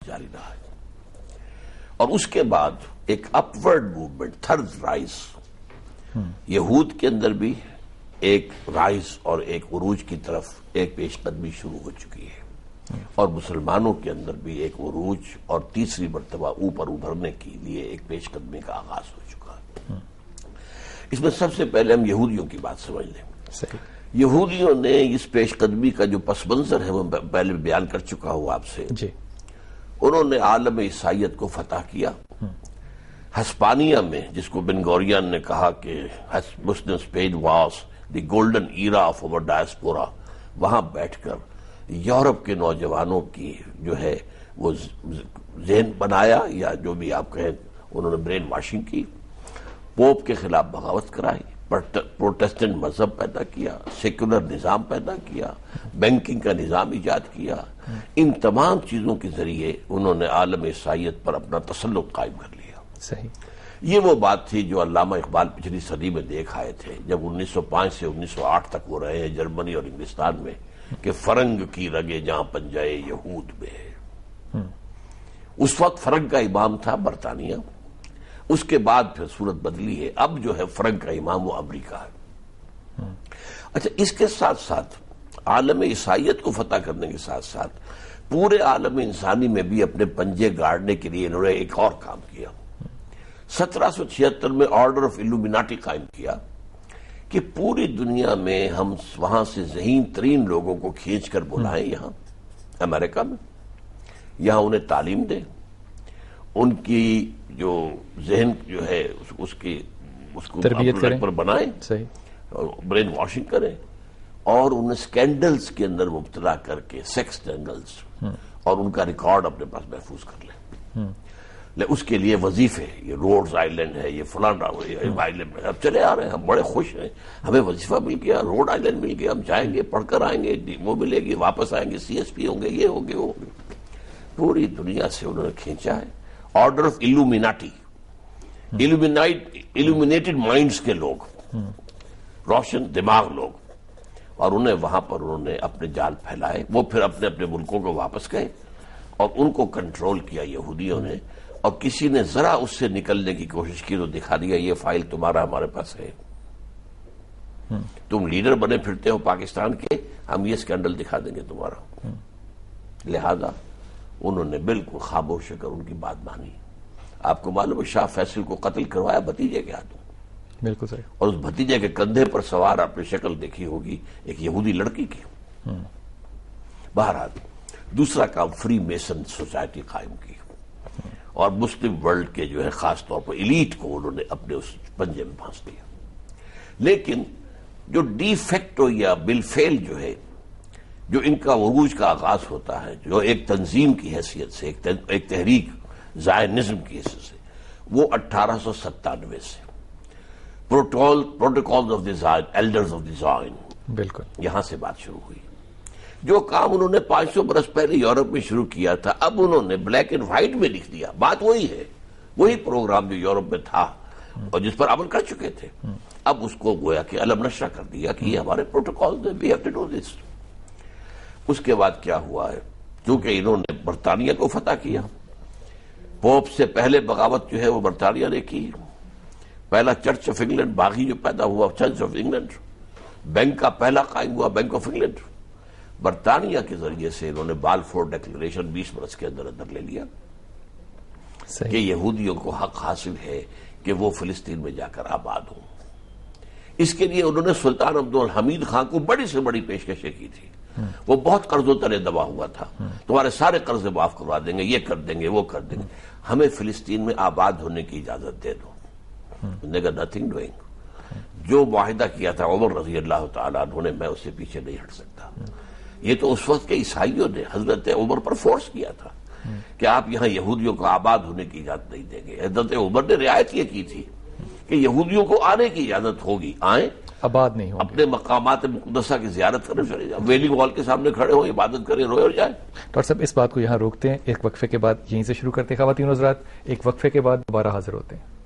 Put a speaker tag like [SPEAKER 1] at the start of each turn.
[SPEAKER 1] جاری رہا ہے. اور اس کے بعد ایک اپورڈ موومنٹ، تھرڈ رائز، یہود کے اندر بھی ایک رائز اور ایک عروج کی طرف ایک پیش قدمی شروع ہو چکی ہے، اور مسلمانوں کے اندر بھی ایک عروج اور تیسری مرتبہ اوپر ابھرنے کے لیے ایک پیش قدمی کا آغاز ہو چکا ہے. اس میں سب سے پہلے ہم یہودیوں کی بات سمجھ لیں. یہودیوں نے اس پیش قدمی کا جو پس منظر ہے وہ پہلے بیان کر چکا ہوں آپ سے. انہوں نے عالم عیسائیت کو فتح کیا. ہسپانیہ میں، جس کو بن گورین نے کہا کہ Muslim Spain was the golden era of our diaspora, وہاں بیٹھ کر یورپ کے نوجوانوں کی جو ہے وہ ذہن بنایا، یا جو بھی آپ کہیں، انہوں نے برین واشنگ کی، پوپ کے خلاف بغاوت کرائی، پروٹیسٹنٹ مذہب پیدا کیا، سیکولر نظام پیدا کیا، بینکنگ کا نظام ایجاد کیا. ان تمام چیزوں کے ذریعے انہوں نے عالم عیسائیت پر اپنا تسلط قائم کر لیا. یہ وہ بات تھی جو علامہ اقبال پچھلی صدی میں دیکھ آئے تھے، جب 1905 سے 1908 تک وہ رہے ہیں جرمنی اور انگلستان میں، کہ فرنگ کی رگے جہاں پنجائے یہود میں. اس وقت فرنگ کا امام تھا برطانیہ، اس کے بعد پھر صورت بدلی ہے، اب جو ہے فرنگ کا امام وہ امریکہ ہے. اچھا، اس کے ساتھ ساتھ عالم عیسائیت کو فتح کرنے کے ساتھ ساتھ پورے عالم انسانی میں بھی اپنے پنجے گاڑنے کے لیے انہوں نے ایک اور کام کیا. 1776 میں آرڈر آف الومیناٹی قائم کیا کہ پوری دنیا میں ہم وہاں سے ذہین ترین لوگوں کو کھینچ کر بلائیں یہاں امریکہ میں، یہاں انہیں تعلیم دیں، ان کی جو ذہن جو ہے اس کو
[SPEAKER 2] تربیت کریں،
[SPEAKER 1] پر بنائیں، برین واشنگ کریں، اور انہیں سکینڈلز کے اندر مبتلا کر کے، سیکس سکینڈلز، اور ان کا ریکارڈ اپنے پاس محفوظ کر لیں. اس کے لیے وظیفے، یہ روڈز آئلینڈ ہے، یہ فلانا آئلینڈ ہے، اب چلے آ رہے ہیں، ہم بڑے خوش ہیں، ہمیں وظیفہ مل گیا، روڈ آئلینڈ مل گیا، ہم جائیں گے، پڑھ کر آئیں گے، وہ ملے گی، واپس آئیں گے، سی ایس پی ہوں گے، یہ ہوں گے، وہ ہوں گے. پوری دنیا سے انہوں نے کھینچا ہے. آرڈر آف الومیناٹی، الومینیٹڈ مائنڈز کے لوگ، روشن دماغ لوگ، اور انہیں وہاں پر انہوں نے اپنے جال پھیلائے. وہ پھر اپنے اپنے ملکوں کو واپس گئے اور ان کو کنٹرول کیا یہودیوں نے، اور کسی نے ذرا اس سے نکلنے کی کوشش کی تو دکھا دیا یہ فائل تمہارا ہمارے پاس ہے، تم لیڈر بنے پھرتے ہو پاکستان کے، ہم یہ سکینڈل دکھا دیں گے تمہارا. لہذا انہوں نے بالکل خاموش ہو کر ان کی بات مانی. آپ کو معلوم ہے شاہ فیصل کو قتل کروایا بھتیجے کے ہاتھوں.
[SPEAKER 2] بالکل صحیح.
[SPEAKER 1] اور اس بھتیجے کے کندھے پر سوار آپ نے شکل دیکھی ہوگی ایک یہودی لڑکی کی. بہرحال دوسرا کام فری میسن سوسائٹی قائم کی، اور مسلم ورلڈ کے جو ہے خاص طور پر ایلیٹ کو انہوں نے اپنے اس پنجے میں پھانس دیا. لیکن جو ڈی فیکٹو یا بالفعل جو ہے، جو ان کا عروج کا آغاز ہوتا ہے، جو ایک تنظیم کی حیثیت سے، ایک تحریک زائنزم کی حیثیت سے، وہ 1897 سے protocol of the Zion, elders of the Zion,
[SPEAKER 2] بالکل
[SPEAKER 1] یہاں سے بات شروع ہوئی. جو کام انہوں نے 500 برس پہلے یورپ میں شروع کیا تھا، اب انہوں نے بلیک اینڈ وائٹ میں لکھ دیا. بات وہی ہے، وہی پروگرام جو یورپ میں تھا اور جس پر عمل کر چکے تھے، اب اس کو گویا کہ علم نشرہ کر دیا کہ یہ ہمارے پروٹوکال ہیں، we have to do this. اس کے بعد کیا ہوا ہے، کیونکہ انہوں نے برطانیہ کو فتح کیا، پوپ سے پہلے بغاوت جو ہے وہ برطانیہ نے کی. پہلا چرچ آف انگلینڈ باغی جو پیدا ہوا، چرچ آف انگلینڈ، بینک کا پہلا قائم ہوا بینک آف انگلینڈ، برطانیہ کے ذریعے سے انہوں نے بالفور ڈیکلریشن 20 برس کے اندر اندر لے لیا کہ یہودیوں کو حق حاصل ہے کہ وہ فلسطین میں جا کر آباد ہوں. اس کے لیے انہوں نے سلطان عبدالحمید خان کو بڑی سے بڑی پیشکشیں کی تھی. وہ بہت قرضوں تلے دبا ہوا تھا، تمہارے سارے قرض معاف کروا دیں گے، یہ کر دیں گے، وہ کر دیں گے، ہمیں فلسطین میں آباد ہونے کی اجازت دے دو. Nothing doing. جو معاہدہ کیا تھا عمر رضی اللہ تعالیٰ عنہ نے، میں اس سے پیچھے نہیں ہٹ سکتا. یہ تو اس وقت کے عیسائیوں نے حضرت عمر پر فورس کیا تھا کہ آپ یہاں یہودیوں کو آباد ہونے کی اجازت نہیں دیں گے. حضرت عمر نے رعایت یہ کی تھی کہ یہودیوں کو آنے کی اجازت ہوگی، آئیں،
[SPEAKER 2] آباد نہیں ہوں،
[SPEAKER 1] اپنے مقامات مقدسہ کی زیارت کرنے چلے جائیں، ویلنگ وال کے سامنے کھڑے ہو، عبادت کریں، روئے اور جائیں.
[SPEAKER 2] ڈاکٹر صاحب اس بات کو یہاں روکتے ہیں، ایک وقفے کے بعد یہیں سے شروع کرتے ہیں. خواتین و حضرات، ایک وقفے کے بعد دوبارہ حاضر ہوتے ہیں.